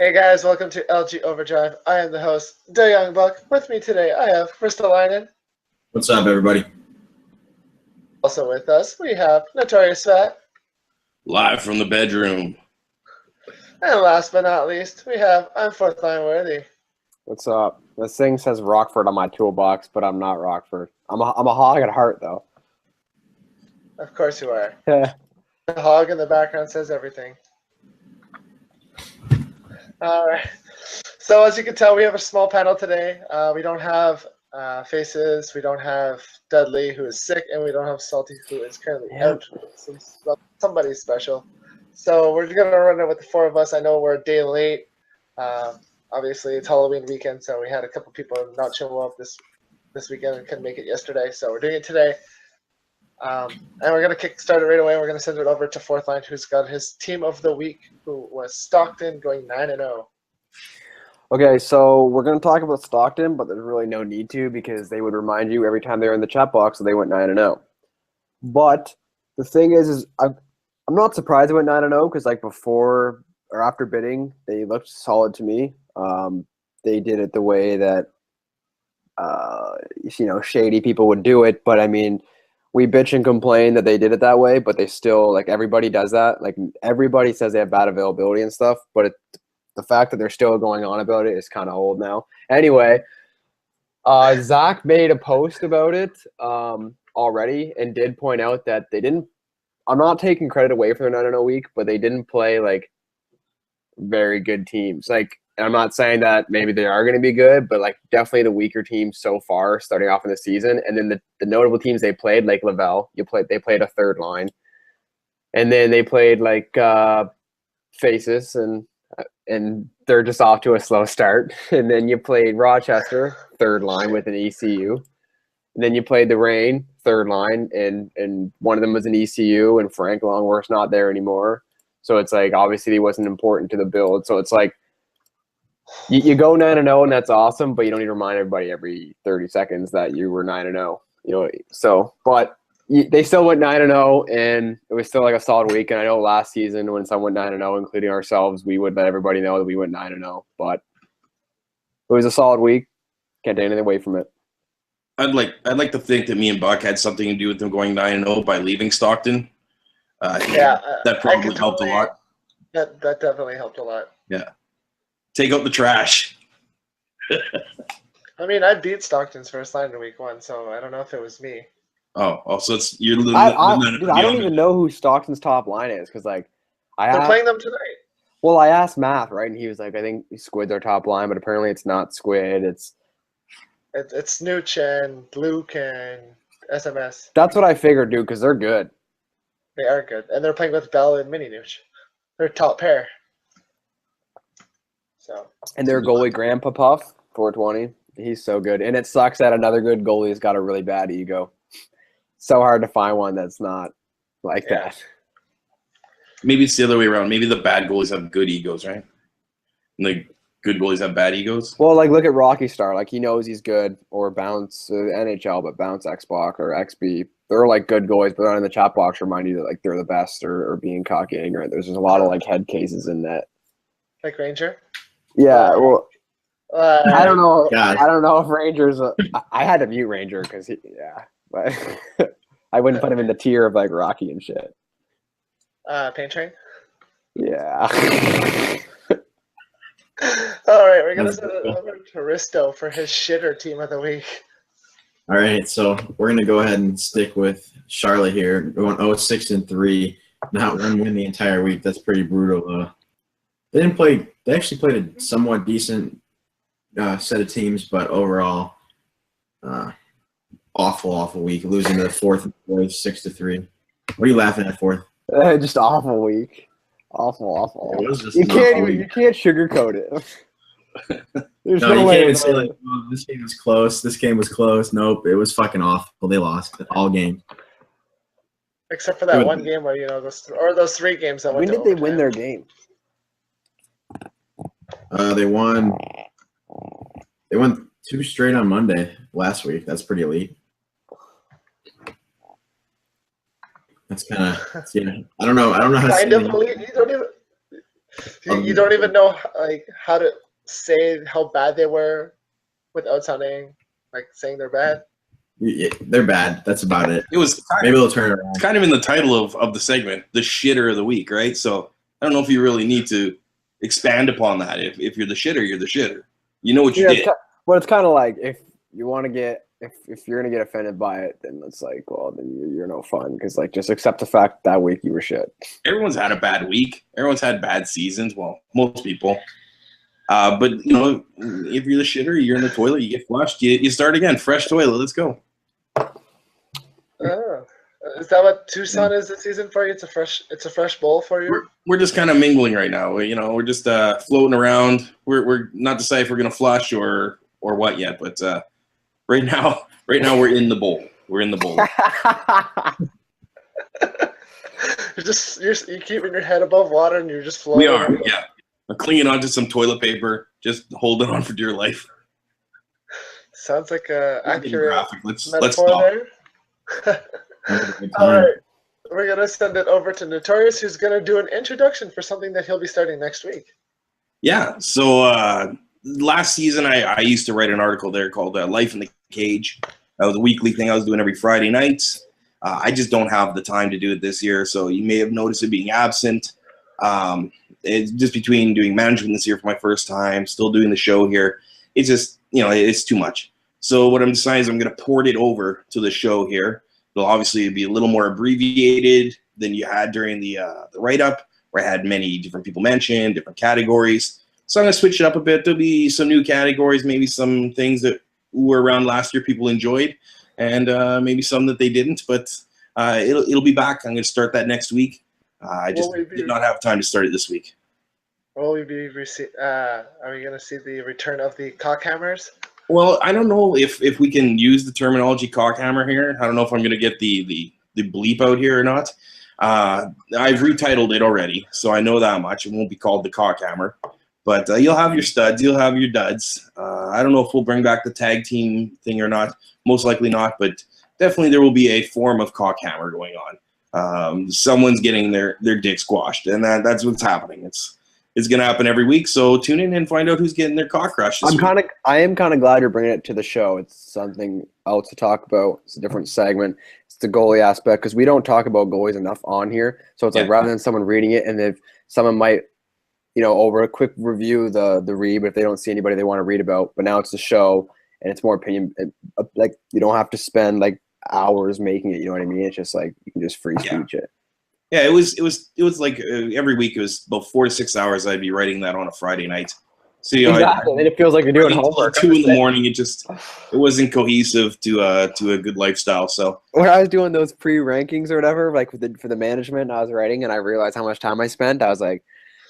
Hey guys, welcome to LG Overdrive. I am the host, The Young Buck. With me today, I have Kristalainen. What's up, everybody? Also with us, we have Notorious Fat. Live from the bedroom. And last but not least, we have I'm Fourth Line Worthy. What's up? This thing says Rockford on my toolbox, but I'm not Rockford. I'm a hog at heart, though. Of course you are. Yeah. The hog in the background says everything. All right. So as you can tell, we have a small panel today. We don't have Faces, we don't have Dudley, who is sick, and we don't have Salty, who is currently out. Somebody special. So we're going to run it with the four of us. I know we're a day late. Obviously, it's Halloween weekend, so we had a couple people not show up this weekend and couldn't make it yesterday. So we're doing it today. And we're going to kick start it right away. We're going to send it over to Fourth Line, who's got his team of the week, who was Stockton, going 9-0. Okay, so we're going to talk about Stockton, but there's really no need to because they would remind you every time they were in the chat box that they went 9-0. But the thing is I'm not surprised they went 9-0 because like before or after bidding, they looked solid to me. They did it the way that shady people would do it, but I mean, we bitch and complain that they did it that way, but they still, like, everybody does that. Like, everybody says they have bad availability and stuff, but the fact that they're still going on about it is kind of old now. Anyway, Zach made a post about it already and did point out that they didn't – I'm not taking credit away from their 9-0 week, but they didn't play, like, very good teams. Like, and I'm not saying that maybe they are going to be good, but like definitely the weaker teams so far starting off in the season. And then the notable teams they played, like Laval, they played a third line. And then they played like Faces, and they're just off to a slow start. And then you played Rochester, third line with an ECU. And then you played the Reign, third line, and one of them was an ECU, and Frank Longworth's not there anymore. So it's like obviously he wasn't important to the build. So it's like you go 9-0 and that's awesome, but you don't need to remind everybody every 30 seconds that you were 9-0. So but they still went 9-0, and it was still like a solid week. And I know last season when someone went 9-0, including ourselves, we would let everybody know that we went 9-0. But it was a solid week. Can't take anything away from it. I'd like to think that me and Buck had something to do with them going 9-0 by leaving Stockton. That probably helped a lot. That definitely helped a lot. Yeah. Take out the trash. I mean, I beat Stockton's first line in week 1, so I don't know if it was me. Oh, so it's you're. I don't even know who Stockton's top line is because like they're playing them tonight. Well, I asked Math, right, and he was like, I think Squid's our top line, but apparently it's not Squid. It's Snooch and Luke and SMS. That's what I figured, dude, because they're good. They are good, and they're playing with Bell and Mini Nooch. They're top pair. So. And their goalie, Grandpa Puff, 420. He's so good. And it sucks that another good goalie's got a really bad ego. So hard to find one that's not like that. Maybe it's the other way around. Maybe the bad goalies have good egos, right? And the good goalies have bad egos? Well, like, look at Rocky Star. Like, he knows he's good. Or Bounce NHL, but Bounce Xbox or XB. They're, like, good goalies, but they're in the chat box remind you that, like, they're the best or being cocky and ignorant. There's just a lot of, like, head cases in that. Like Ranger? Yeah, well, I don't know. God. I don't know if Rangers. I had to mute Ranger because but I wouldn't put him in the tier of like Rocky and shit. Paint Train. Yeah. All right, we're gonna send it over to Risto for his shitter team of the week. All right, so we're gonna go ahead and stick with Charlotte here. Going 0-6-3, not one win the entire week. That's pretty brutal. They didn't play. They actually played a somewhat decent set of teams, but overall, awful week. Losing to the Fourth boys 6-3. What are you laughing at, Fourth? Just awful week. Awful. It was just you can't sugarcoat it. No, you can't even say like, oh, this game was close. This game was close. Nope, it was fucking awful. They lost all game. Except for that one game where those 3 games that went. When did they win their game? They won 2 straight on Monday last week. That's pretty elite. That's kind of I don't know how to say kind of elite. You don't even know like how to say how bad they were without sounding like saying they're bad. Yeah, they're bad. That's about it. It was maybe they'll turn it around. It's kind of in the title of the segment, the shitter of the week, right? So I don't know if you really need to expand upon that. If you're the shitter, you're the shitter. You know what you did. But it's kind of like if you want to get if you're gonna get offended by it, then it's like, well, then you're no fun because like just accept the fact that week you were shit. Everyone's had a bad week. Everyone's had bad seasons. Well, most people. But you know, if you're the shitter, you're in the toilet. You get flushed. You start again. Fresh toilet. Let's go. Is that what Tucson is this season for you? It's a fresh bowl for you. We're just kind of mingling right now. We're just floating around. We're not decided if we're gonna flush or what yet. But right now we're in the bowl. We're in the bowl. you're keeping your head above water and you're just floating. We are. Yeah. I'm clinging onto some toilet paper, just holding on for dear life. Sounds like a accurate let's metaphor stop. there. All right, we're gonna send it over to Notorious, who's gonna do an introduction for something that he'll be starting next week. Yeah. So last season, I used to write an article there called "Life in the Cage." That was a weekly thing I was doing every Friday night. I just don't have the time to do it this year, so you may have noticed it being absent. It's just between doing management this year for my first time, still doing the show here. It's just, it's too much. So what I'm deciding is I'm going to port it over to the show here. It'll obviously be a little more abbreviated than you had during the write-up, where I had many different people mentioned, different categories. So I'm going to switch it up a bit. There'll be some new categories, maybe some things that were around last year people enjoyed, and maybe some that they didn't. But it'll be back. I'm going to start that next week. I just did not have time to start it this week. Will we be are we going to see the return of the cockhammers? Well, I don't know if we can use the terminology cockhammer here. I don't know if I'm going to get the bleep out here or not. I've retitled it already, so I know that much. It won't be called the cockhammer. But you'll have your studs, you'll have your duds. I don't know if we'll bring back the tag team thing or not. Most likely not, but definitely there will be a form of cockhammer going on. Someone's getting their dick squashed, and that's what's happening. It's going to happen every week, so tune in and find out who's getting their cock crushed. I am kind of glad you're bringing it to the show. It's something else to talk about. It's a different segment. It's the goalie aspect because we don't talk about goalies enough on here. So it's like rather than someone reading it, and if someone might, over a quick review the read, but if they don't see anybody they want to read about, but now it's the show and it's more opinion. Like you don't have to spend like hours making it. You know what I mean? It's just like you can just free speech it. Yeah, it was like every week it was about 4 to 6 hours. I'd be writing that on a Friday night. So exactly, and it feels like you're doing homework. 2 in the morning, it wasn't cohesive to a good lifestyle. So when I was doing those pre-rankings or whatever, like for the management, I was writing, and I realized how much time I spent. I was like,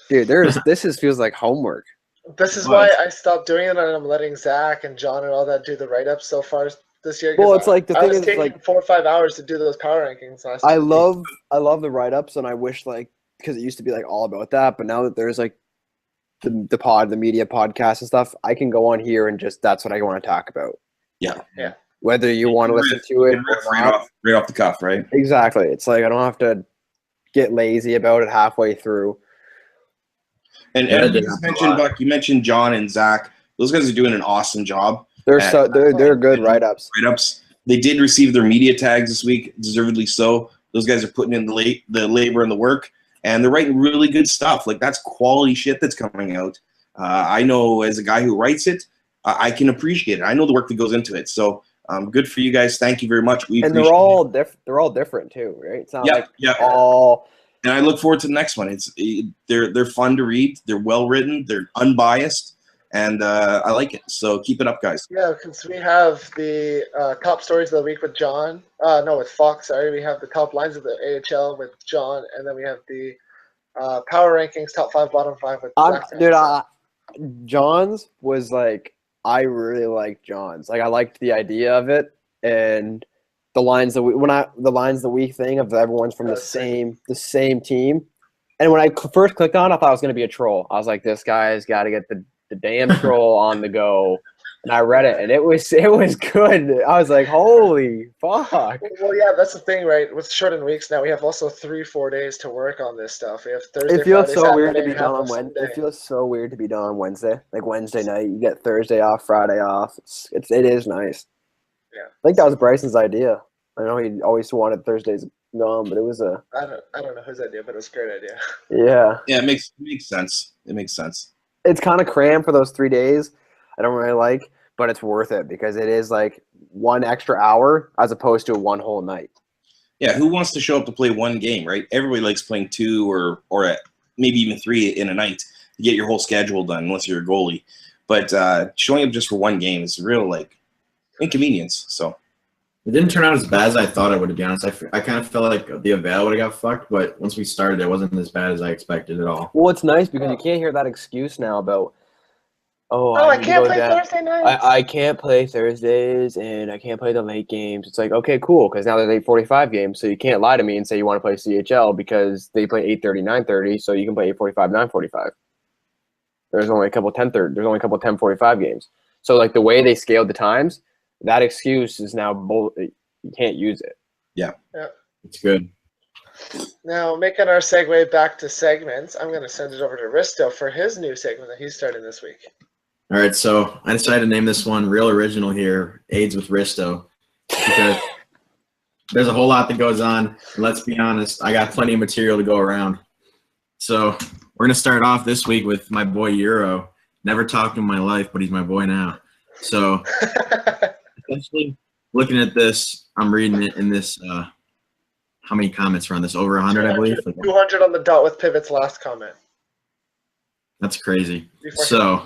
dude, feels like homework. This is why I stopped doing it, and I'm letting Zach and John and all that do the write-ups so far this year. Well, it's like the thing is taking like 4 or 5 hours to do those power rankings last I love the write-ups, and I wish because it used to be like all about that, but now that there's like the media podcast and stuff, I can go on here and just that's what I want to talk about. Yeah. Whether you want to listen to it right off the cuff, right? Exactly. It's like I don't have to get lazy about it halfway through. And you mentioned Buck, you mentioned John and Zach. Those guys are doing an awesome job. They're good write-ups. They did receive their media tags this week, deservedly so. Those guys are putting in the labor and the work, and they're writing really good stuff. Like that's quality shit that's coming out. I know as a guy who writes it, I can appreciate it. I know the work that goes into it. So good for you guys. Thank you very much. They're all different too, right? It's not all. And I look forward to the next one. They're fun to read. They're well written. They're unbiased. And I like it. So keep it up, guys. Yeah, because we have the top stories of the week with John. With Fox, sorry. We have the top lines of the AHL with John. And then we have the power rankings, top 5, bottom 5 with Zach. John's was like, I really liked John's. Like, I liked the idea of it. And the lines the week thing of everyone's from the same team. And when I first clicked on it, I thought I was going to be a troll. I was like, this guy's got to get the damn troll on the go And I read it, and it was good. I was like, holy fuck. Well, yeah, that's the thing, right? With shortened weeks now, we have also 3-4 days to work on this stuff. We have Thursday, It feels Friday, so weird to Saturday, be and done half on of Wednesday. Sunday. It feels so weird to be done on Wednesday. Like Wednesday night, you get Thursday off, Friday off. It is nice. Yeah. I think that was Bryson's idea. I know he always wanted Thursdays gone, but it was a I don't know whose idea, but it was a great idea. yeah. Yeah, it makes sense. It makes sense. It's kind of crammed for those 3 days. I don't really like, but it's worth it because it is like 1 extra hour as opposed to 1 whole night. Yeah, who wants to show up to play 1 game, right? Everybody likes playing 2 or maybe even 3 in a night to get your whole schedule done, unless you're a goalie. But showing up just for 1 game is a real inconvenience. So It didn't turn out as bad as I thought it would, to be honest. I kind of felt like the Avail would have got fucked, but once we started, it wasn't as bad as I expected at all. Well, it's nice because you can't hear that excuse now about I need to can't go play down. Thursday nights. I can't play Thursdays and I can't play the late games. It's like, okay, cool, because now there's 8:45 games, so you can't lie to me and say you want to play CHL because they play 8:30, 9:30, so you can play 8:45, 9:45. There's only a couple 10:30. There's only a couple 10:45 games. So like the way they scaled the times, that excuse is now you can't use it. yeah. It's good. Now, making our segue back to segments, I'm going to send it over to Risto for his new segment that he's starting this week. All right, so I decided to name this one real original here, AIDS with Risto, because there's a whole lot that goes on. And let's be honest, I got plenty of material to go around. So we're going to start off this week with my boy Euro. Never talked to him in my life, but he's my boy now. So essentially, looking at this, I'm reading it in this how many comments are on this? Over 100, I believe. 200 on the dot with Pivot's last comment. That's crazy. So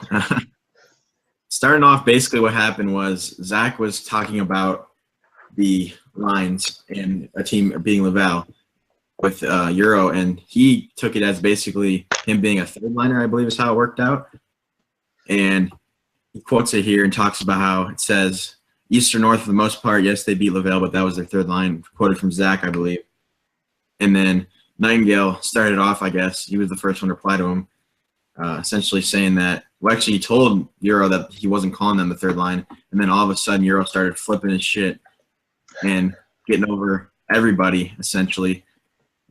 starting off, basically what happened was Zach was talking about the lines and a team being Laval with Euro, and he took it as basically him being a third liner, I believe is how it worked out. And he quotes it here and talks about how it says, East or North for the most part, yes, they beat Laval, but that was their third line, quoted from Zach, I believe. And then Nightingale started off, I guess. He was the first one to reply to him, essentially saying that, well, actually, he told Euro that he wasn't calling them the third line. And then all of a sudden, Euro started flipping his shit and getting over everybody, essentially,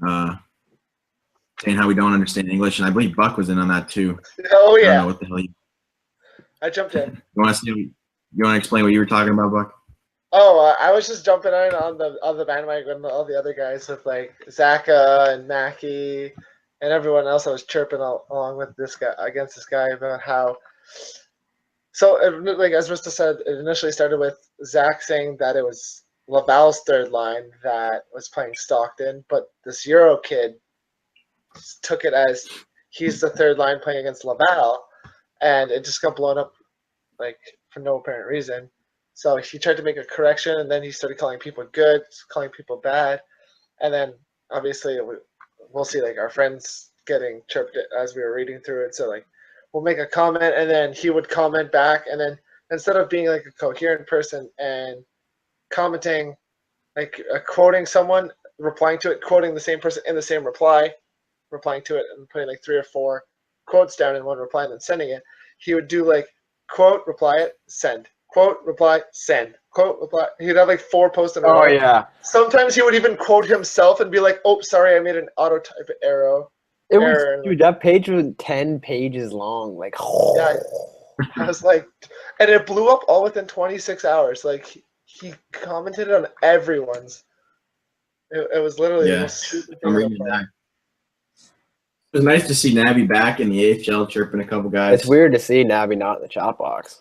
saying how we don't understand English. And I believe Buck was in on that, too. Oh, I don't yeah. know what the hell I jumped in. You want to explain what you were talking about, Buck? Oh, I was just jumping in on the bandwagon with all the other guys with like Zaka and Mackie and everyone else. I was chirping along with this guy against this guy about how. So, like as Rista said, it initially started with Zach saying that it was Laval's third line that was playing Stockton, but this Euro kid took it as he's the third line playing against Laval, and it just got blown up like for no apparent reason. So he tried to make a correction, and then he started calling people good, calling people bad, and then obviously we'll see like our friends getting chirped as we were reading through it. So like we'll make a comment, and then he would comment back, and then instead of being like a coherent person and commenting, like quoting someone, replying to it, quoting the same person in the same reply, replying to it, and putting like 3 or 4 quotes down in one reply and then sending it, he would do like quote, reply it, send. Quote, reply, send. Quote, reply. He'd have like 4 posts in a row. Oh yeah. Sometimes he would even quote himself and be like, "Oh, sorry, I made an auto type error." It was, dude, that page was 10 pages long. Like, Yeah, I was like, and it blew up all within 26 hours. Like he commented on everyone's. It was literally Yeah, I'm reading that. It was nice to see Nabby back in the AHL chirping a couple guys. it's weird to see Nabby not in the chat box.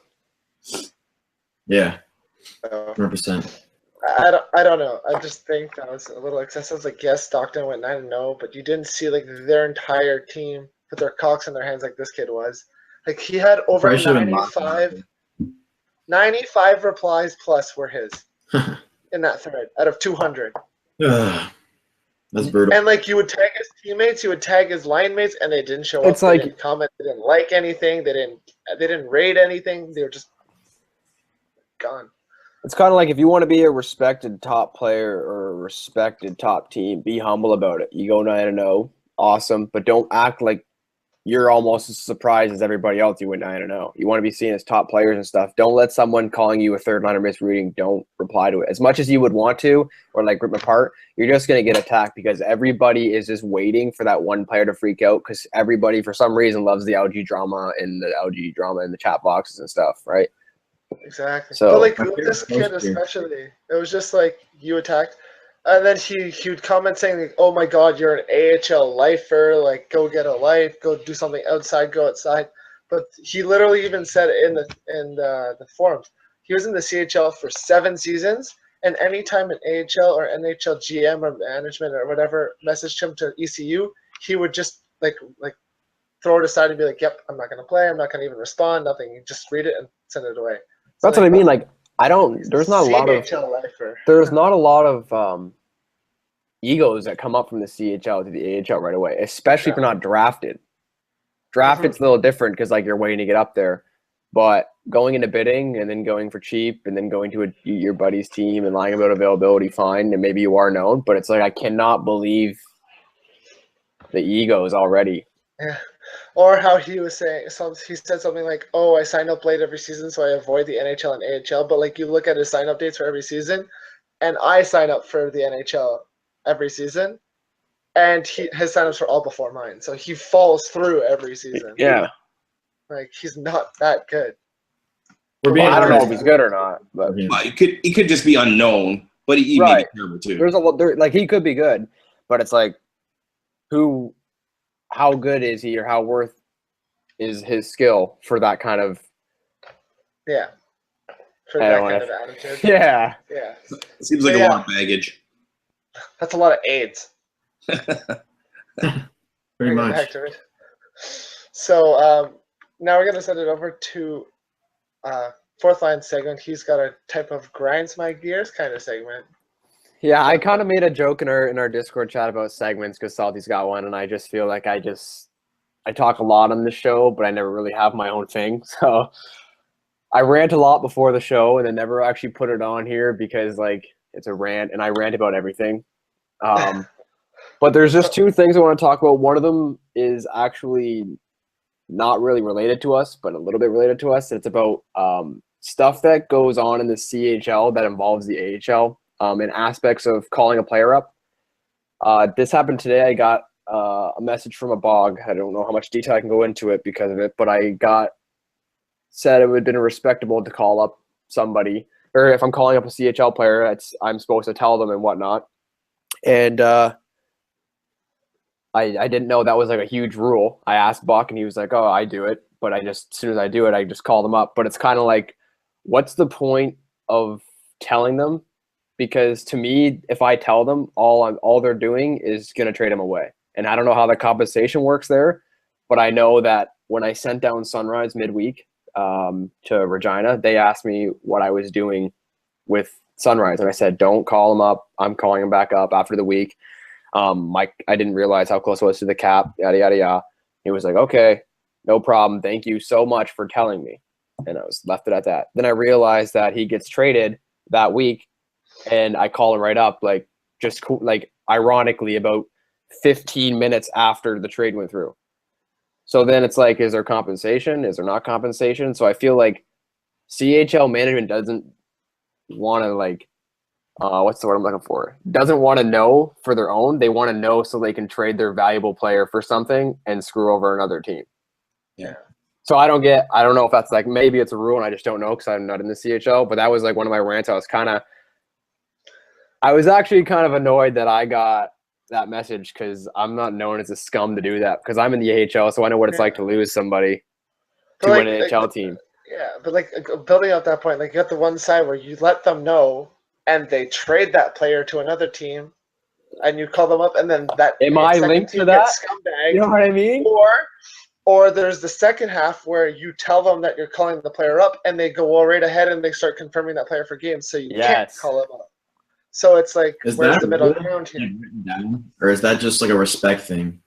Yeah, So, 100%. I don't know. I just think that was a little excessive. Like, yes, Stockton went 9-0, but you didn't see like their entire team put their cocks in their hands like this kid was. Like he had over Probably should've been 95 replies plus were his in that thread out of 200. That's brutal. And like you would tag his teammates, you would tag his line mates, and they didn't show up. It's like- they didn't comment, they didn't like anything, they didn't rate anything. They were just gone. It's kind of like if you want to be a respected top player or a respected top team, be humble about it. You go 9-0, awesome, but don't act like you're almost as surprised as everybody else you went 9-0. You want to be seen as top players and stuff. Don't let someone calling you a third liner misreading, don't reply to it. As much as you would want to, or like rip apart, you're just going to get attacked because everybody is just waiting for that one player to freak out because everybody, for some reason, loves the LG drama in the chat boxes and stuff, right? Exactly. So, but like with this kid especially, it was just like you attacked, and then he would comment saying like, "Oh my God, you're an AHL lifer. Like, go get a life. Go do something outside. Go outside." But he literally even said in the forums, he was in the CHL for 7 seasons, and anytime an AHL or NHL GM or management or whatever messaged him to ECU, he would just like throw it aside and be like, "Yep, I'm not gonna play. I'm not gonna even respond. Nothing. You just read it and send it away." So that's what I mean. Like, there's not a lot of egos that come up from the CHL to the AHL right away, especially if you're not drafted. Drafted's a little different because like you're waiting to get up there, but going into bidding and then going for cheap and then going to your buddy's team and lying about availability, fine, and maybe you are known, but it's like I cannot believe the egos already. Yeah. Or how he was saying, he said something like, "Oh, I sign up late every season, so I avoid the NHL and AHL." But like you look at his sign up dates for every season, and I sign up for the NHL every season, and his signups are all before mine, so he falls through every season. Yeah, like he's not that good. We're being I don't know if he's good or not, but he could just be unknown, but he may be terrible too. There's like he could be good, but it's like how good is he or how worth is his skill for that kind of for that kind of attitude. Yeah. Seems like a lot of baggage. That's a lot of AIDS. Pretty much. So now we're gonna send it over to fourth line segment. He's got a type of grinds my gears kind of segment. Yeah, I kind of made a joke in our Discord chat about segments because Salty's got one, and I just feel like I talk a lot on the show, but I never really have my own thing. So I rant a lot before the show, and then never actually put it on here because like it's a rant, and I rant about everything. But there's just 2 things I want to talk about. One of them is actually not really related to us, but a little bit related to us. It's about stuff that goes on in the CHL that involves the AHL. And aspects of calling a player up. This happened today. I got a message from a bog. I don't know how much detail I can go into it because of it, but I said it would have been respectable to call up somebody, or if I'm calling up a CHL player, I'm supposed to tell them and whatnot. And I didn't know that was like a huge rule. I asked Buck and he was like, "Oh, I do it," but as soon as I do it, I just call them up. But it's kind of like, what's the point of telling them? Because to me, if I tell them, all they're doing is going to trade him away. And I don't know how the compensation works there, but I know that when I sent down Sunrise midweek to Regina, they asked me what I was doing with Sunrise. And I said, don't call him up. I'm calling him back up after the week. I didn't realize how close I was to the cap, yada, yada, yada. He was like, okay, no problem. Thank you so much for telling me. And I was left it at that. Then I realized that he gets traded that week. And I call him right up, like ironically, about 15 minutes after the trade went through. So then it's like, is there compensation? Is there not compensation? So I feel like CHL management doesn't want to what's the word I'm looking for? Doesn't want to know for their own. They want to know so they can trade their valuable player for something and screw over another team. Yeah. So I don't know if that's like, maybe it's a rule and I just don't know because I'm not in the CHL, but that was like one of my rants. I was actually kind of annoyed that I got that message because I'm not known as a scum to do that because I'm in the AHL, so I know what it's like to lose somebody to an AHL team. Yeah, but like building up that point, like you got the one side where you let them know and they trade that player to another team and you call them up and then that am I linked to that? Scumbag, you know what I mean? Or there's the second half where you tell them that you're calling the player up and they go right ahead and they start confirming that player for games, so you can't call them up. So it's like, where's the middle ground here? Or is that just like a respect thing?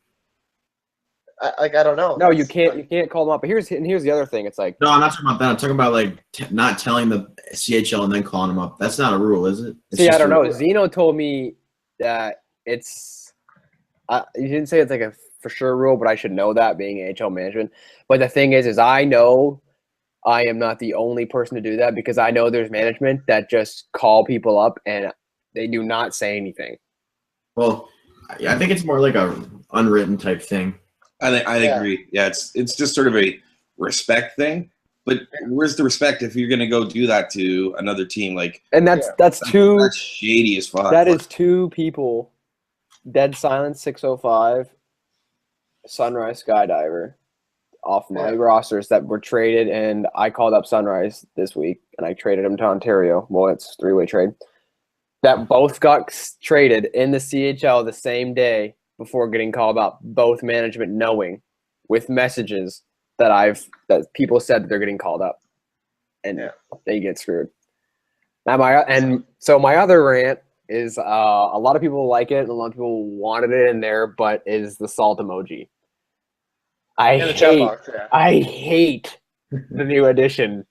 I don't know. No, you can't call them up. But here's the other thing. It's like, no, I'm not talking about that. I'm talking about like not telling the CHL and then calling them up. That's not a rule, is it? I don't know. Zeno told me that it's. You didn't say it's like a for sure rule, but I should know that being AHL management. But the thing is I know I am not the only person to do that because I know there's management that just call people up and they do not say anything. Well, I think it's more like a unwritten type thing. I agree. Yeah, it's just sort of a respect thing. But where's the respect if you're going to go do that to another team? Like, and that's that's shady as fuck. That is two people. Dead Silence 605, Sunrise Skydiver, off my rosters that were traded, and I called up Sunrise this week, and I traded him to Ontario. Well, it's a 3-way trade. That both got traded in the CHL the same day before getting called up. Both management knowing, with messages that people said that they're getting called up, and they get screwed. So my other rant is a lot of people like it, and a lot of people wanted it in there, but is the salt emoji. I hate the new addition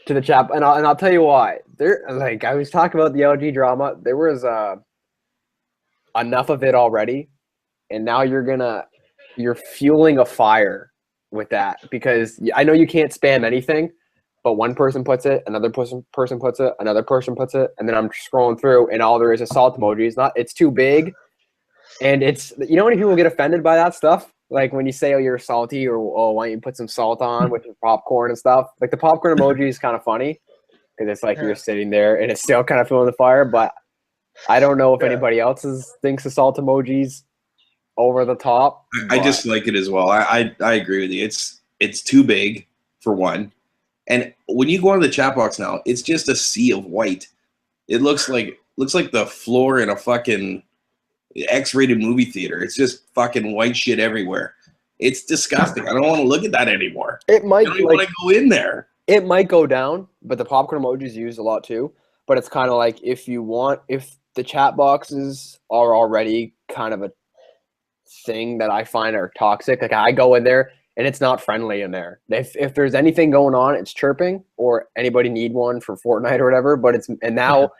to the chat, and I'll tell you why. I was talking about the LG drama. There was enough of it already, and now you're fueling a fire with that, because I know you can't spam anything, but one person puts it, another person puts it, another person puts it, and then I'm scrolling through, and all there is salt emojis. It's too big, and it's, you know, when people get offended by that stuff, like when you say, "Oh, you're salty," or "Oh, why don't you put some salt on with your popcorn and stuff?" Like the popcorn emoji is kind of funny because it's like you're sitting there and it's still kind of feeling the fire. But I don't know if anybody else thinks the salt emojis over the top. I just like it as well. I agree with you. It's too big for one. And when you go into the chat box now, it's just a sea of white. It looks like the floor in a fucking X-rated movie theater. It's just fucking white shit everywhere. It's disgusting. I don't want to look at that anymore. I don't even want to go in there. It might go down, but the popcorn emoji is used a lot too. But it's kind of like if the chat boxes are already kind of a thing that I find are toxic. Like I go in there and it's not friendly in there. If there's anything going on, it's chirping, or anybody need one for Fortnite or whatever. But now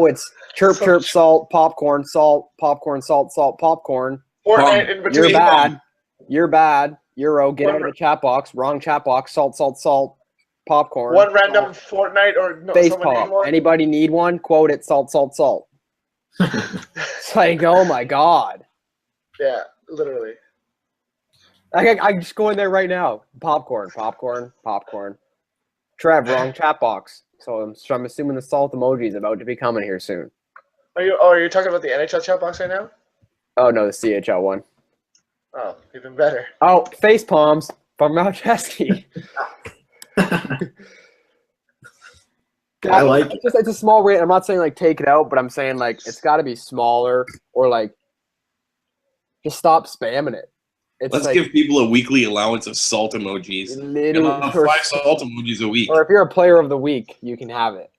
it's chirp, salt, popcorn, salt, popcorn. Fortnite in between. You're bad. Euro, get out of the chat box. Wrong chat box. Salt, popcorn. One random Fortnite or face palm. Anybody need one? Quote it. Salt. It's like, oh my god. Yeah, literally. I just go in there right now. Popcorn. Trev, wrong chat box. So I'm assuming the salt emoji is about to be coming here soon. Are you talking about the NHL chat box right now? Oh no, the CHL one. Oh, even better. Oh, face palms from Malcheski. I like it. It's a small rate. I'm not saying like take it out, but I'm saying like it's got to be smaller, or like just stop spamming it. Let's give people a weekly allowance of salt emojis. 5 salt emojis a week. Or if you're a player of the week, you can have it.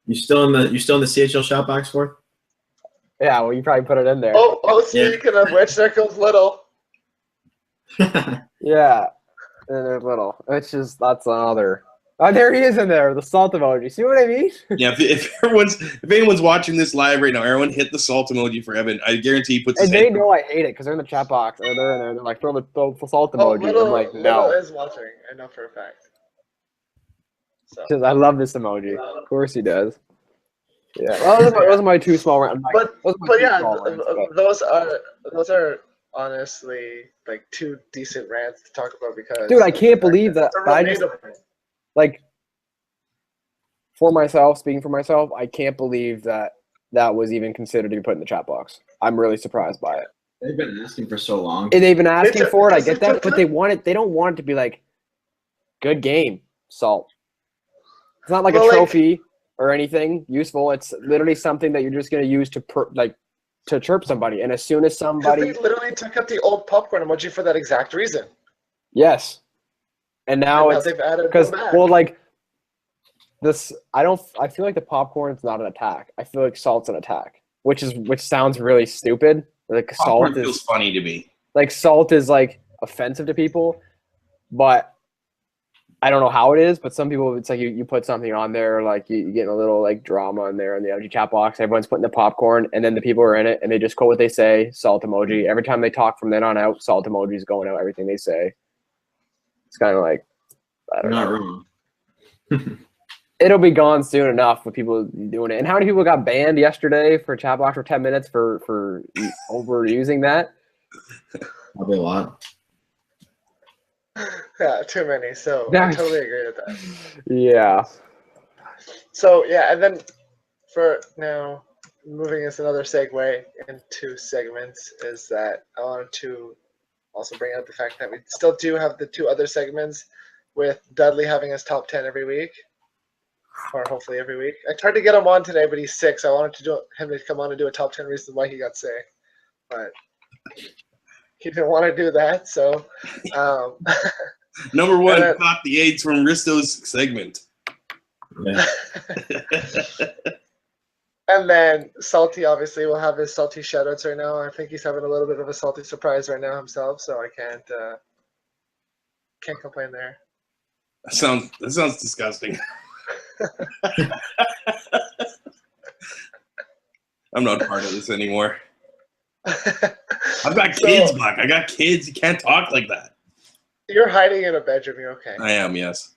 You still in the CHL shop box for? Yeah, well, you probably put it in there. Speaking of which, there goes Little. Yeah, and there's Little. It's just, that's another. Oh, there he is in there, the salt emoji. See what I mean? Yeah, if anyone's watching this live right now, everyone hit the salt emoji for Evan. I guarantee he puts his head. They know I hate it because they're in the chat box, or they're in there. They're like, throw the salt emoji. Little, I'm like, no. Little is watching. I know for a fact. So. I love this emoji. Of course he does. Yeah, well, those are my two small rounds. But yeah, those are honestly like two decent rants to talk about because. Dude, I can't believe that. Like, speaking for myself, I can't believe that was even considered to be put in the chat box. I'm really surprised by it. They've been asking for so long. And they've been asking for it. I get that, but they don't want it to be like, good game, salt. It's not like a trophy or anything useful. It's literally something that you're just going to use to chirp somebody. And as soon as somebody, they literally took out the old popcorn emoji for that exact reason. Yes. And now it's because, well, like this, I feel like the popcorn is not an attack. I feel like salt's an attack, which sounds really stupid. Like popcorn feels funny to me. Like salt is like offensive to people, but I don't know how it is, but some people, it's like you put something on there, like you get a little like drama in there in the emoji chat box. Everyone's putting the popcorn, and then the people are in it, and they just quote what they say, salt emoji. Every time they talk from then on out, salt emoji is going out, everything they say. It's kind of like, I don't Not know. wrong. It'll be gone soon enough with people doing it. And how many people got banned yesterday for chat box for 10 minutes for overusing that? Probably a lot. Yeah, too many. So I totally agree with that. Yeah. So yeah, and then for now, moving as another segue into segments is that I wanted to also bring up the fact that we still do have the 2 other segments with Dudley having his top 10 every week, or hopefully every week. I tried to get him on today, but he's sick, so I wanted him to come on and do a top 10 reasons why he got sick, but he didn't want to do that. So Number 1, caught the AIDS from Risto's segment. Yeah. And then Salty obviously will have his salty shoutouts right now. I think he's having a little bit of a salty surprise right now himself, so I can't complain there. That sounds disgusting. I'm not part of this anymore. I've got kids, Buck. I got kids. You can't talk like that. You're hiding in a bedroom. You're okay. I am, yes.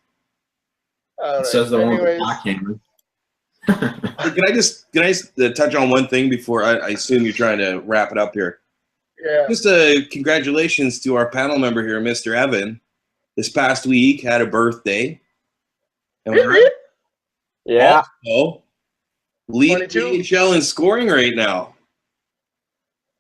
All right. Says the one with the Anyways, black hammer. Can I just touch on one thing before I assume you're trying to wrap it up here? yeah. Just congratulations to our panel member here, Mr. Evan. This past week had a birthday. And Yeah. also leading 22? AHL in scoring right now.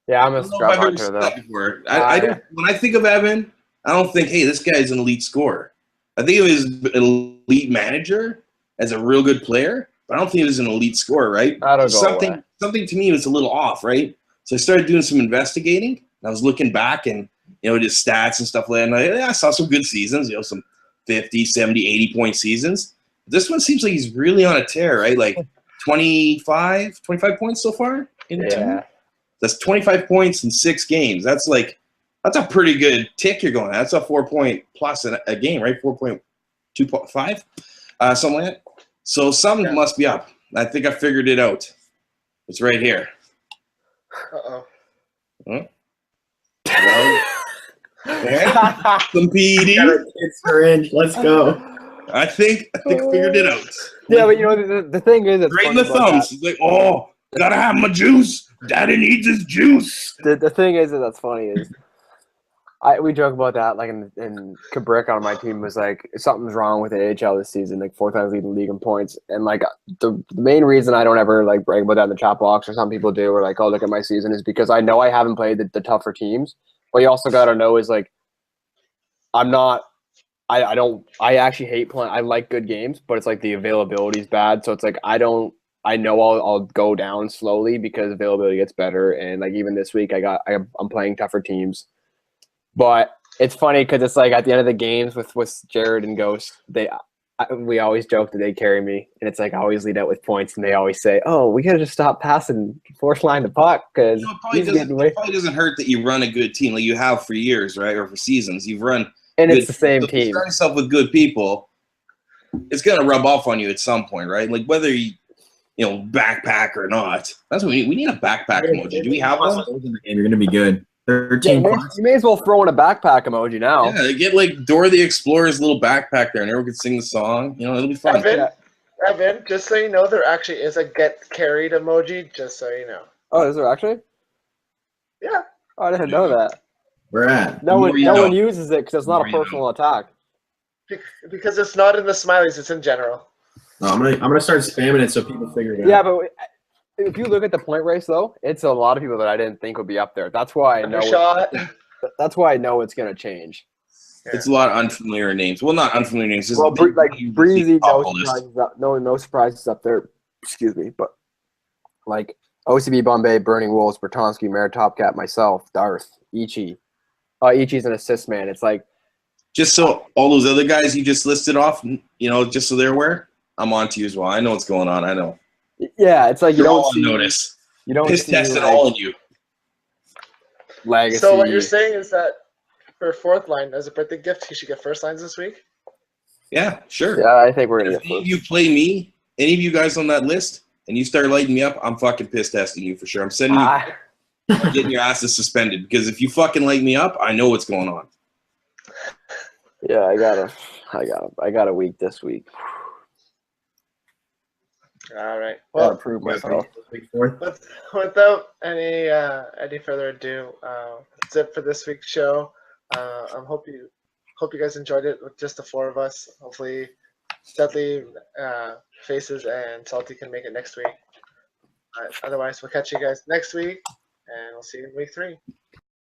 Yeah, I'm I a don't know if I've strap ever seen onto that though. before. I don't. When I think of Evan, I don't think, hey, this guy's an elite scorer. I think of his elite manager as a real good player, but I don't think he was an elite scorer, right? That'll go away. Something to me was a little off, right? So I started doing some investigating, and I was looking back and, his stats and stuff like that, and I saw some good seasons, some 50, 70, 80-point seasons. This one seems like he's really on a tear, right? Like 25 points so far in the team. That's 25 points in 6 games. That's a pretty good tick you're going at. That's a 4-point plus a game, right? 4.25, something like that. So something must be up. I think I figured it out. It's right here. Uh-oh. Huh? Some PD. It's syringe. Let's go. I think I figured it out. Yeah, but the thing is, it's Right in the thumbs. He's like, oh, gotta have my juice. Daddy needs his juice. The thing is that's funny is we joke about that, like in Kubrick on my team was like something's wrong with the AHL this season, like 4th times leading the league in points, and like the main reason I don't ever like brag about that in the chat box, or some people do, or like, oh, look at my season, is because I know I haven't played the tougher teams, but you also got to know is like I actually hate playing. I like good games, but it's like the availability is bad, so it's like I know I'll go down slowly because availability gets better, and like even this week I'm playing tougher teams. But it's funny because it's like at the end of the games with Jared and Ghost, we always joke that they carry me, and it's like I always lead out with points, and they always say, "Oh, we gotta just stop passing, force line the puck," because it probably doesn't hurt that you run a good team like you have for years, right, or for seasons. You've run, and it's the same team. You surround yourself with good people, it's gonna rub off on you at some point, right? Like whether you backpack or not. That's what we need a backpack emoji. Do we have one? You're gonna be good. 13 points. You may as well throw in a backpack emoji now. Yeah, get like Dora the Explorer's little backpack there, and everyone can sing the song. It'll be fun. Evan, just so you know, there actually is a get carried emoji. Just so you know. Oh, is there actually? Yeah. Oh, I didn't know that. We're at. No one uses it because it's not a personal attack. Because it's not in the smileys; it's in general. No, I'm gonna start spamming it so people figure it out. Yeah, but if you look at the point race, though, it's a lot of people that I didn't think would be up there. That's why I know. That's why I know it's gonna change. Yeah. It's a lot of unfamiliar names. Well, not unfamiliar names. Well, like Breezy, no surprises up there. Excuse me, but like OCB Bombay, Burning Wolves, Bertonsky, Mayor Topcat, myself, Darth, Ichi. Ichi's an assist man. It's like just so all those other guys you just listed off, just so they're aware, I'm on to you as well. I know what's going on. I know. Yeah, it's like you don't notice. You don't piss test it all in you. Legacy. So what you're saying is that for 4th line as a birthday gift, he should get first lines this week. Yeah, sure. Yeah, I think we're gonna If get any of fluke. you play me, any of you guys on that list, and you start lighting me up, I'm fucking piss testing you for sure. I'm sending you, Ah, I'm getting your asses suspended because if you fucking light me up, I know what's going on. yeah, I got a week this week. All right. Gotta Well, prove You got myself. week 4? without any further ado, that's it for this week's show. I hope you guys enjoyed it with just the 4 of us. Hopefully, Dudley, Faces, and Salty can make it next week. Otherwise, we'll catch you guys next week, and we'll see you in week 3.